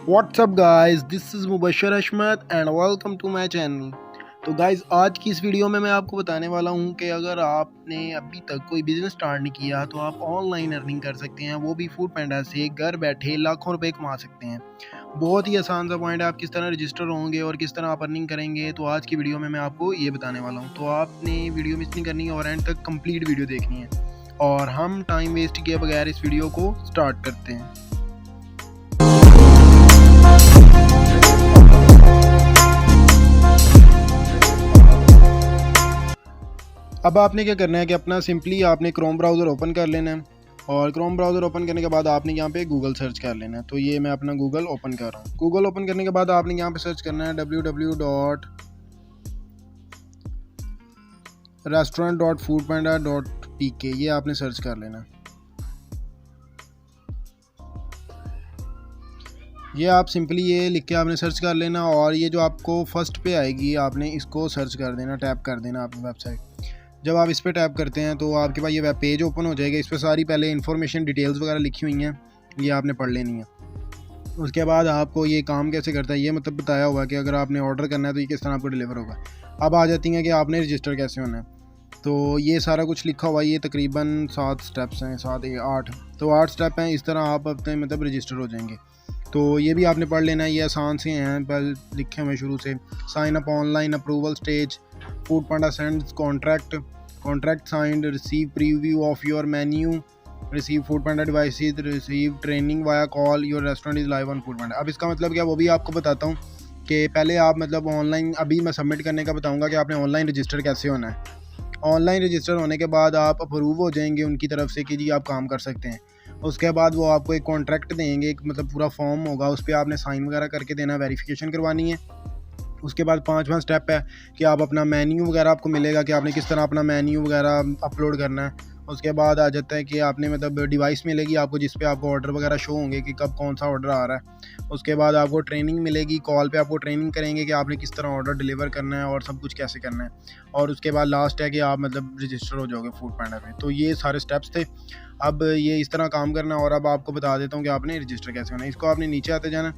WhatsApp guys, this is Mubashar Ahmed and welcome to my channel. तो guys, आज की इस वीडियो में मैं आपको बताने वाला हूं कि अगर आपने अभी तक कोई बिज़नेस स्टार्ट नहीं किया तो आप ऑनलाइन अर्निंग कर सकते हैं, वो भी फूड पांडा से घर बैठे लाखों रुपए कमा सकते हैं। बहुत ही आसान सा पॉइंट है, आप किस तरह रजिस्टर होंगे और किस तरह आप अर्निंग करेंगे, तो आज की वीडियो में मैं आपको ये बताने वाला हूँ। तो आपने वीडियो मिस नहीं करनी है और एंड तक कंप्लीट वीडियो देखनी है। और हम टाइम वेस्ट किए बगैर इस वीडियो को स्टार्ट करते हैं। अब आपने क्या करना है कि अपना सिंपली आपने क्रोम ब्राउज़र ओपन कर लेना है और क्रोम ब्राउज़र ओपन करने के बाद आपने यहाँ पे गूगल सर्च कर लेना है। तो ये मैं अपना गूगल ओपन कर रहा हूँ। गूगल ओपन करने के बाद आपने यहाँ पे सर्च करना है www.restaurant.foodpanda.pk, ये आपने सर्च कर लेना है। ये आप सिंपली ये लिख के आपने सर्च कर लेना और ये जो आपको फर्स्ट पे आएगी आपने इसको सर्च कर देना, टैप कर देना अपनी वेबसाइट। जब आप इस पर टैप करते हैं तो आपके पास ये वेब पेज ओपन हो जाएगा। इस पर सारी पहले इन्फॉर्मेशन डिटेल्स वगैरह लिखी हुई हैं, ये आपने पढ़ लेनी है। उसके बाद आपको ये काम कैसे करता है ये मतलब बताया हुआ कि अगर आपने ऑर्डर करना है तो ये किस तरह आपको डिलीवर होगा। अब आ जाती हैं कि आपने रजिस्टर कैसे होना है। तो ये सारा कुछ लिखा हुआ है, ये तकरीबन 7 स्टेप्स हैं, 8। तो 8 स्टेप हैं, इस तरह आप अपने मतलब रजिस्टर हो जाएंगे। तो ये भी आपने पढ़ लेना है, ये आसान से हैं, पहले लिखे हुए शुरू से। Sign up online, approval stage, Foodpanda sends contract signed, receive preview of your menu, receive Foodpanda devices, receive training via call, your restaurant is live on Foodpanda. अब इसका मतलब क्या, वो भी आपको बताता हूँ कि पहले आप मतलब ऑनलाइन, अभी मैं सबमिट करने का बताऊँगा कि आपने ऑनलाइन रजिस्टर कैसे होना है। ऑनलाइन रजिस्टर होने के बाद आप अप्रूव हो जाएंगे उनकी तरफ से कि जी आप काम कर सकते हैं। उसके बाद वो आपको एक कॉन्ट्रैक्ट देंगे, एक मतलब पूरा फॉर्म होगा, उस पर आपने साइन वगैरह करके देना, वेरिफिकेशन करवानी है। उसके बाद 5वां स्टेप है कि आप अपना मेन्यू वगैरह आपको मिलेगा कि आपने किस तरह अपना मेन्यू वगैरह अपलोड करना है। उसके बाद आ जाता है कि आपने मतलब डिवाइस मिलेगी आपको जिस पे आपको ऑर्डर वगैरह शो होंगे कि कब कौन सा ऑर्डर आ रहा है। उसके बाद आपको ट्रेनिंग मिलेगी, कॉल पे आपको ट्रेनिंग करेंगे कि आपने किस तरह ऑर्डर डिलीवर करना है और सब कुछ कैसे करना है। और उसके बाद लास्ट है कि आप मतलब रजिस्टर हो जाओगे फूड पांडा पे। तो ये सारे स्टेप्स थे। अब ये इस तरह काम करना है और अब आपको बता देता हूँ कि आपने रजिस्टर कैसे होना है। इसको आपने नीचे आते जाना।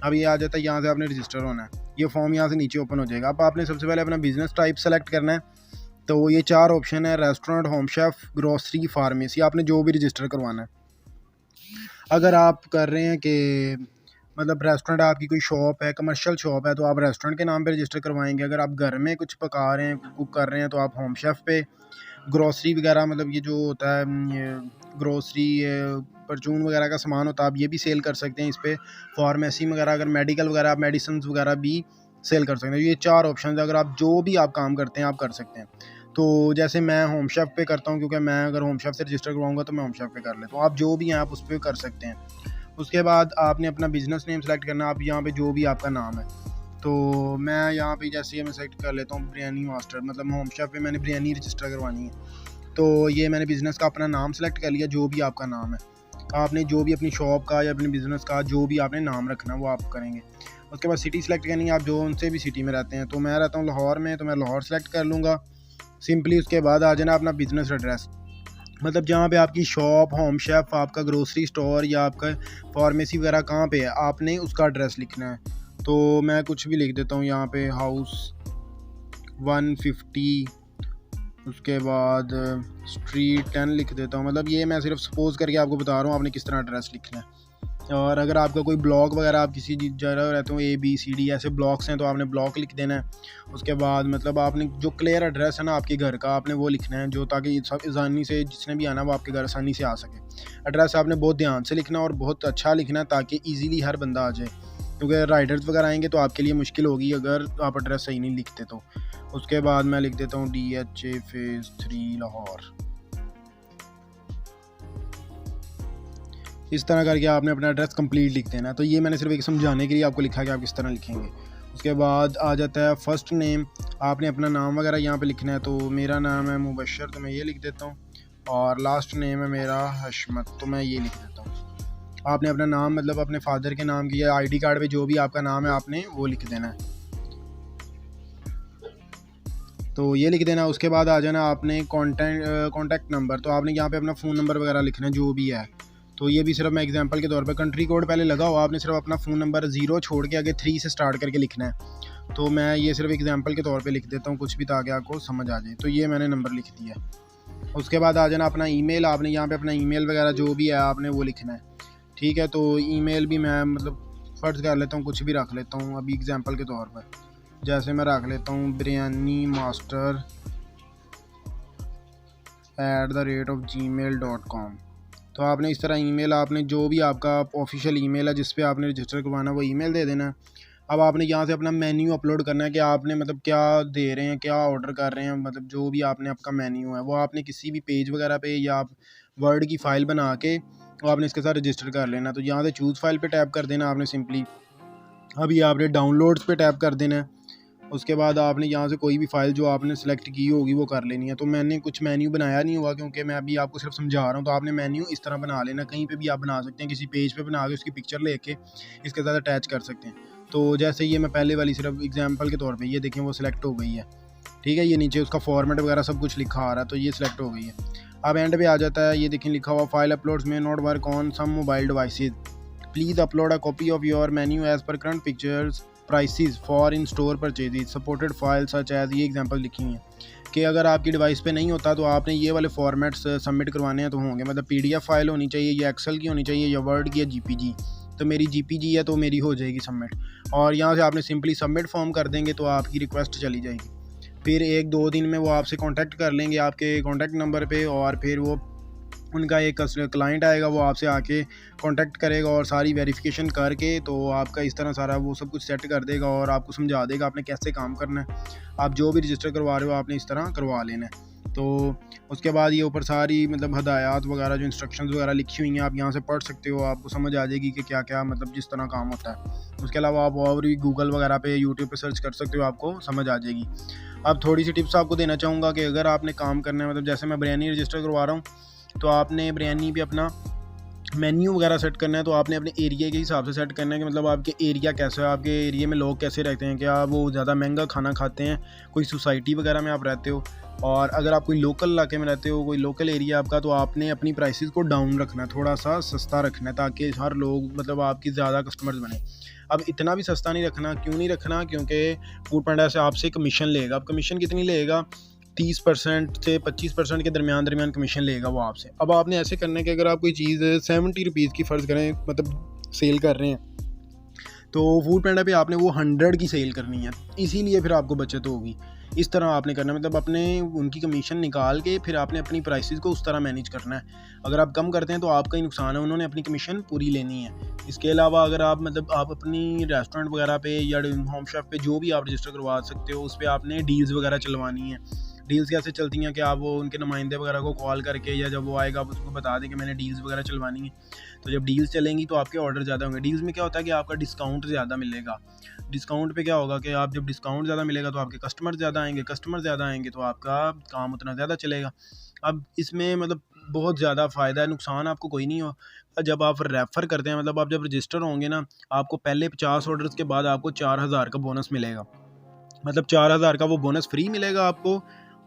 अब ये आ जाता है, यहाँ से आपने रजिस्टर होना है, ये फॉर्म यहाँ से नीचे ओपन हो जाएगा। अब आपने सबसे पहले अपना बिजनेस टाइप सेलेक्ट करना है। तो ये 4 ऑप्शन है, restaurant, home chef, grocery, pharmacy, आपने जो भी रजिस्टर करवाना है। अगर आप कर रहे हैं कि मतलब रेस्टोरेंट आपकी कोई शॉप है, कमर्शियल शॉप है, तो आप रेस्टोरेंट के नाम पे रजिस्टर करवाएंगे। अगर आप घर में कुछ पका रहे हैं, कुक कर रहे हैं, तो आप होम शेफ पे। ग्रोसरी वगैरह मतलब ये जो होता है, ये ग्रोसरी परचून वगैरह का सामान होता है, आप ये भी सेल कर सकते हैं इस पर। फार्मेसी वगैरह, अगर मेडिकल वगैरह, आप मेडिसिन वगैरह भी सेल कर सकते हैं। ये 4 ऑप्शन है, अगर आप जो भी आप काम करते हैं आप कर सकते हैं। तो जैसे मैं होम शेफ पे करता हूँ, क्योंकि मैं अगर होम शेफ से रजिस्टर करवाऊँगा तो मैं होम शेफ पे कर लेता हूँ। आप जो भी हैं आप उस पर कर सकते हैं। उसके बाद आपने अपना बिज़नेस नेम सेलेक्ट करना, आप यहाँ पे जो भी आपका नाम है। तो मैं यहाँ पे जैसे मैं सेलेक्ट कर लेता हूँ बिरयानी मास्टर, मतलब होम शेफ पे मैंने बिरयानी रजिस्टर करवानी है। तो ये मैंने बिज़नेस का अपना नाम सेलेक्ट कर लिया, जो भी आपका नाम है। आपने जो भी अपनी शॉप का या अपने बिज़नेस का जो भी आपने नाम रखना वो आप करेंगे। उसके बाद सिटी सेलेक्ट करनी है, आप जो उनसे भी सिटी में रहते हैं। तो मैं रहता हूँ लाहौर में, तो मैं लाहौर सेलेक्ट कर लूँगा सिंपली। उसके बाद आ जाना अपना बिज़नेस एड्रेस, मतलब जहाँ पे आपकी शॉप, होम शेफ, आपका ग्रोसरी स्टोर या आपका फार्मेसी वगैरह कहाँ पे है, आपने उसका एड्रेस लिखना है। तो मैं कुछ भी लिख देता हूँ यहाँ पे, हाउस 150, उसके बाद स्ट्रीट 10 लिख देता हूँ। मतलब ये मैं सिर्फ सपोज़ करके आपको बता रहा हूँ आपने किस तरह एड्रेस लिखना है। और अगर आपका कोई ब्लॉक वगैरह, आप किसी जगह रहते हो, ABCD ऐसे ब्लॉक्स हैं, तो आपने ब्लॉक लिख देना है। उसके बाद मतलब आपने जो क्लियर एड्रेस है ना आपके घर का, आपने वो लिखना है, जो ताकि सब आसानी से जिसने भी आना वो आपके घर आसानी से आ सके। एड्रेस आपने बहुत ध्यान से लिखना और बहुत अच्छा लिखना है ताकि ईजीली हर बंदा आ जाए, क्योंकि राइडर्स वगैरह आएंगे तो आपके लिए मुश्किल होगी अगर आप एड्रेस सही नहीं लिखते तो। उसके बाद मैं लिख देता हूँ DHA फेज़ 3 लाहौर। इस तरह करके आपने अपना एड्रेस कंप्लीट लिख देना। तो ये मैंने सिर्फ एक समझाने के लिए आपको लिखा है कि आप किस तरह लिखेंगे। उसके बाद आ जाता है फर्स्ट नेम, आपने अपना नाम वगैरह यहाँ पे लिखना है। तो मेरा नाम है मुबशर, तो मैं ये लिख देता हूँ। और लास्ट नेम है मेरा हशमत, तो मैं ये लिख देता हूँ। आपने अपना नाम मतलब अपने फादर के नाम की या ID कार्ड पे जो भी आपका नाम है आपने वो लिख देना है, तो ये लिख देना। उसके बाद आ जाना आपने कॉन्टैक्ट नंबर, तो आपने यहाँ पे अपना फ़ोन नंबर वगैरह लिखना है जो भी है। तो ये भी सिर्फ मैं एग्जांपल के तौर पे, कंट्री कोड पहले लगा हुआ, आपने सिर्फ अपना फ़ोन नंबर 0 छोड़ के आगे 3 से स्टार्ट करके लिखना है। तो मैं ये सिर्फ एग्जांपल के तौर पे लिख देता हूँ कुछ भी, ताकि आपको समझ आ जाए। तो ये मैंने नंबर लिख दिया। उसके बाद आ जाना अपना ईमेल, आपने यहाँ पे अपना ईमेल वगैरह जो भी है आपने वो लिखना है, ठीक है। तो ईमेल भी मैं मतलब फ़र्ज़ कर लेता हूँ, कुछ भी रख लेता हूँ अभी एग्जांपल के तौर पर। जैसे मैं रख लेता हूँ बिरयानी मास्टर @gmail.com। तो आपने इस तरह ईमेल, आपने जो भी आपका ऑफिशियल ईमेल है जिस पे आपने रजिस्टर करवाना है वो ईमेल दे देना है। अब आपने यहाँ से अपना मेन्यू अपलोड करना है कि आपने मतलब क्या दे रहे हैं, क्या ऑर्डर कर रहे हैं, मतलब जो भी आपने आपका मेन्यू है वो आपने किसी भी पेज वगैरह पे या आप वर्ड की फ़ाइल बना के वो आपने इसके साथ रजिस्टर कर लेना। तो यहाँ से चूज़ फाइल पे टैप कर देना आपने सिंपली। अभी आपने डाउनलोड्स पे टैप कर देना है। उसके बाद आपने यहाँ से कोई भी फ़ाइल जो आपने सेलेक्ट की होगी वो कर लेनी है। तो मैंने कुछ मेन्यू बनाया नहीं हुआ क्योंकि मैं अभी आपको सिर्फ समझा रहा हूँ। तो आपने मेन्यू इस तरह बना लेना, कहीं पे भी आप बना सकते हैं, किसी पेज पे बना के उसकी पिक्चर लेके इसके साथ अटैच कर सकते हैं। तो जैसे ये मैं पहले वाली सिर्फ एग्जांपल के तौर पे, ये देखें वो सिलेक्ट हो गई है, ठीक है। ये नीचे उसका फॉर्मेट वगैरह सब कुछ लिखा आ रहा है, तो ये सिलेक्ट हो गई है। अब एंड पे आ जाता है, ये देखें लिखा हुआ फाइल अपलोड्स में not work on some mobile devices, please upload a copy of your menu as per current pictures prices for in store purchases supported file such as. ये एग्जांपल लिखी हैं कि अगर आपकी डिवाइस पे नहीं होता तो आपने ये वाले फॉर्मेट्स सबमिट करवाने हैं तो होंगे, मतलब PDF फाइल होनी चाहिए या एक्सेल की होनी चाहिए या वर्ड की या GPG। तो मेरी GPG है तो मेरी हो जाएगी सबमिट, और यहाँ से आपने सिंपली सबमिट फॉर्म कर देंगे तो आपकी रिक्वेस्ट चली जाएगी। फिर 1-2 दिन में वो आपसे कॉन्टैक्ट कर लेंगे आपके कॉन्टैक्ट नंबर पर, और फिर वो उनका एक क्लाइंट आएगा वो आपसे आके कांटेक्ट करेगा और सारी वेरिफिकेशन करके तो आपका इस तरह सारा वो सब कुछ सेट कर देगा और आपको समझा देगा आपने कैसे काम करना है। आप जो भी रजिस्टर करवा रहे हो आपने इस तरह करवा लेना है। तो उसके बाद ये ऊपर सारी मतलब हदायत वगैरह जो इंस्ट्रक्शंस वगैरह लिखी हुई हैं आप यहाँ से पढ़ सकते हो, आपको समझ आ जाएगी कि क्या क्या मतलब जिस तरह काम होता है। उसके अलावा आप और भी गूगल वगैरह पे यूट्यूब पे सर्च कर सकते हो, आपको समझ आ जाएगी। अब थोड़ी सी टिप्स आपको देना चाहूँगा कि अगर आपने काम करना है, मतलब जैसे मैं बिरयानी रजिस्टर करवा रहा हूँ तो आपने बिरयानी भी अपना मेन्यू वगैरह सेट करना है। तो आपने अपने एरिया के हिसाब से सेट करना है कि मतलब आपके एरिया कैसा है, आपके एरिया में लोग कैसे रहते हैं, क्या वो ज़्यादा महंगा खाना खाते हैं, कोई सोसाइटी वगैरह में आप रहते हो, और अगर आप कोई लोकल इलाके में रहते हो, कोई लोकल एरिया आपका, तो आपने अपनी प्राइसेस को डाउन रखना है, थोड़ा सा सस्ता रखना है ताकि हर लोग मतलब आपकी ज़्यादा कस्टमर्स बने। अब इतना भी सस्ता नहीं रखना, क्यों नहीं रखना, क्योंकि फूड पांडा से आपसे कमीशन लेगा। अब कमीशन कितनी लेगा, 30% से 25% के दरमियान कमीशन लेगा वो आपसे। अब आपने ऐसे करना है कि अगर आप कोई चीज़ 70 रुपीज़ की फ़र्ज़ करें मतलब सेल कर रहे हैं तो फूड पांडा पे आपने वो 100 की सेल करनी है, इसीलिए फिर आपको बचत होगी। इस तरह आपने करना है, मतलब अपने उनकी कमीशन निकाल के फिर आपने अपनी प्राइसेस को उस तरह मैनेज करना है। अगर आप कम करते हैं तो आपका ही नुकसान है, उन्होंने अपनी कमीशन पूरी लेनी है। इसके अलावा अगर आप मतलब आप अपनी रेस्टोरेंट वगैरह पे या होम शेफ पे जो भी आप रजिस्टर करवा सकते हो उस पर आपने डील्स वगैरह चलवानी है। डील्स कैसे चलती हैं कि आप वो उनके नुमाइंदे वगैरह को कॉल करके या जब वो आएगा आप उसको बता दें कि मैंने डील्स वगैरह चलवानी है। तो जब डील्स चलेंगी तो आपके ऑर्डर ज़्यादा होंगे। डील्स में क्या होता है कि आपका डिस्काउंट ज़्यादा मिलेगा। डिस्काउंट पे क्या होगा कि आप जब डिस्काउंट ज़्यादा मिलेगा तो आपके कस्टमर ज़्यादा आएंगे, कस्टमर ज़्यादा आएंगे तो आपका काम उतना ज़्यादा चलेगा। अब इसमें मतलब बहुत ज़्यादा फ़ायदा है, नुकसान आपको कोई नहीं हो। जब आप रेफ़र करते हैं, मतलब आप जब रजिस्टर होंगे ना, आपको पहले 50 ऑर्डर्स के बाद आपको 4000 का बोनस मिलेगा। मतलब 4000 का वो बोनस फ्री मिलेगा आपको,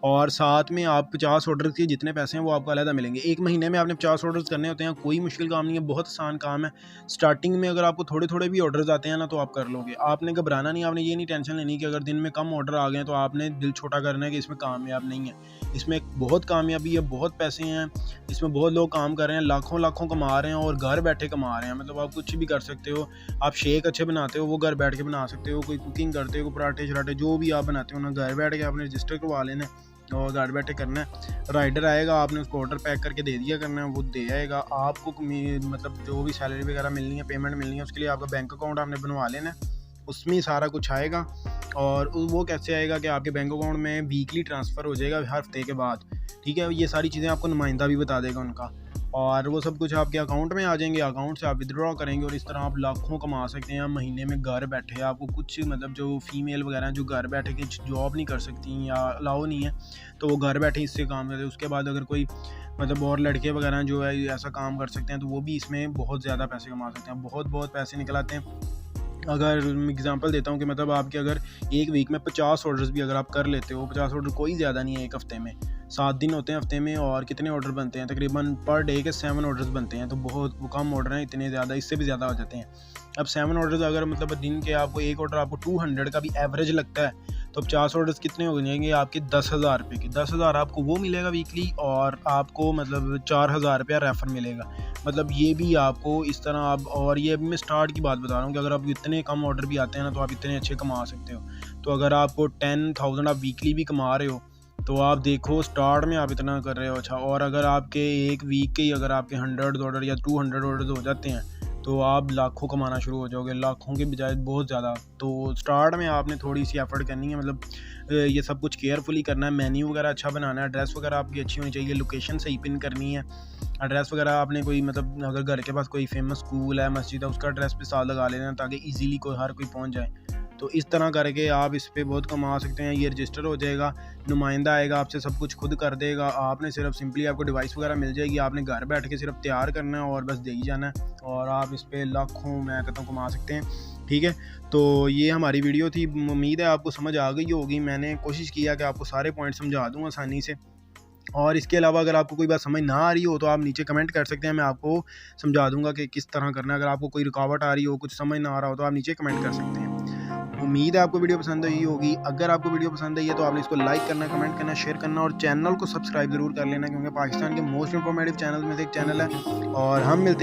और साथ में आप 50 ऑर्डर के जितने पैसे हैं वो आपको अलग मिलेंगे। 1 महीने में आपने 50 ऑर्डर्स करने होते हैं, कोई मुश्किल काम नहीं है, बहुत आसान काम है। स्टार्टिंग में अगर आपको थोड़े थोड़े भी ऑर्डर्स आते हैं ना तो आप कर लोगे, आपने घबराना नहीं, आपने ये नहीं टेंशन लेनी कि अगर दिन में कम ऑर्डर आ गए तो आपने दिल छोटा करना है कि इसमें कामयाब नहीं है। इसमें बहुत कामयाबी है, बहुत पैसे हैं, इसमें बहुत लोग काम कर रहे हैं, लाखों लाखों कमा रहे हैं और घर बैठे कमा रहे हैं। मतलब आप कुछ भी कर सकते हो, आप शेक अच्छे बनाते हो वो घर बैठ के बना सकते हो, कोई कुकिंग करते हो, पराठे शराठे जो भी आप बनाते हो ना, घर बैठ के आपने रजिस्टर करवा लेना है और घर बैठे करना है। राइडर आएगा, आपने उसको ऑर्डर पैक करके दे दिया करना है, वो दे आएगा आपको। मतलब जो भी सैलरी वगैरह मिलनी है, पेमेंट मिलनी है, उसके लिए आपका बैंक अकाउंट आपने बनवा लेना है, उसमें सारा कुछ आएगा। और वो कैसे आएगा कि आपके बैंक अकाउंट में वीकली ट्रांसफ़र हो जाएगा हर हफ्ते के बाद, ठीक है। ये सारी चीज़ें आपको नुमाइंदा भी बता देगा उनका, और वो सब कुछ आपके अकाउंट में आ जाएंगे, अकाउंट से आप विड्रॉ करेंगे और इस तरह आप लाखों कमा सकते हैं महीने में घर बैठे। आपको कुछ मतलब जो फीमेल वगैरह जो घर बैठे के जॉब नहीं कर सकती या अलाउ नहीं है तो वो घर बैठे इससे काम करते हैं। उसके बाद अगर कोई मतलब और लड़के वगैरह जो है ऐसा काम कर सकते हैं तो वो भी इसमें बहुत ज़्यादा पैसे कमा सकते हैं, बहुत पैसे निकल आते हैं। अगर एग्जांपल देता हूँ कि मतलब आपके अगर एक वीक में 50 ऑर्डर्स भी अगर आप कर लेते हो, 50 ऑर्डर कोई ज़्यादा नहीं है एक हफ़्ते में, 7 दिन होते हैं हफ्ते में और कितने ऑर्डर बनते हैं, तकरीबन पर डे के 7 ऑर्डर्स बनते हैं। तो बहुत कम ऑर्डर हैं, इतने ज़्यादा, इससे भी ज़्यादा हो जाते हैं। अब 7 ऑर्डर्स अगर मतलब दिन के आपको एक ऑर्डर आपको 200 का भी एवरेज लगता है, तो 50 ऑर्डर्स कितने हो जाएंगे आपके 10,000 रुपये की। 10,000 आपको वो मिलेगा वीकली, और आपको मतलब 4,000 रुपया रेफ़र मिलेगा। मतलब ये भी आपको इस तरह आप, और ये अभी मैं स्टार्ट की बात बता रहा हूँ कि अगर आप इतने कम ऑर्डर भी आते हैं ना तो आप इतने अच्छे कमा सकते हो। तो अगर आपको 10,000 आप वीकली भी कमा रहे हो तो आप देखो स्टार्ट में आप इतना कर रहे हो। अच्छा, और अगर आपके एक वीक के ही अगर आपके 100 ऑर्डर या 200 ऑर्डर हो जाते हैं तो आप लाखों कमाना शुरू हो जाओगे, लाखों के बजाय बहुत ज़्यादा। तो स्टार्ट में आपने थोड़ी सी एफर्ट करनी है, मतलब ये सब कुछ केयरफुली करना है। मेन्यू वगैरह अच्छा बनाना है, एड्रेस वगैरह आपकी अच्छी होनी चाहिए, लोकेशन सही पिन करनी है। एड्रेस वगैरह आपने कोई मतलब अगर घर के पास कोई फेमस स्कूल है, मस्जिद है, उसका एड्रेस पे साथ लगा लेना ताकि ईजीली हर कोई पहुंच जाए। तो इस तरह करके आप इस पे बहुत कमा सकते हैं। ये रजिस्टर हो जाएगा, नुमाइंदा आएगा, आपसे सब कुछ खुद कर देगा। आपने सिर्फ सिंपली आपको डिवाइस वगैरह मिल जाएगी, आपने घर बैठ के सिर्फ तैयार करना है और बस दे ही जाना है, और आप इस पे लाखों मैं कहता हूँ कमा सकते हैं। ठीक है, तो ये हमारी वीडियो थी, उम्मीद है आपको समझ आ गई होगी। मैंने कोशिश किया कि आपको सारे पॉइंट समझा दूँ आसानी से। और इसके अलावा अगर आपको कोई बात समझ ना आ रही हो तो आप नीचे कमेंट कर सकते हैं, मैं आपको समझा दूंगा कि किस तरह करना है। अगर आपको कोई रुकावट आ रही हो, कुछ समझ ना आ रहा हो, तो आप नीचे कमेंट कर सकते हैं। उम्मीद है आपको वीडियो पसंद आई होगी। अगर आपको वीडियो पसंद आई है तो आपने इसको लाइक करना, कमेंट करना, शेयर करना, और चैनल को सब्सक्राइब ज़रूर कर लेना, क्योंकि पाकिस्तान के मोस्ट इंफॉर्मेटिव चैनल में से एक चैनल है। और हम मिलते हैं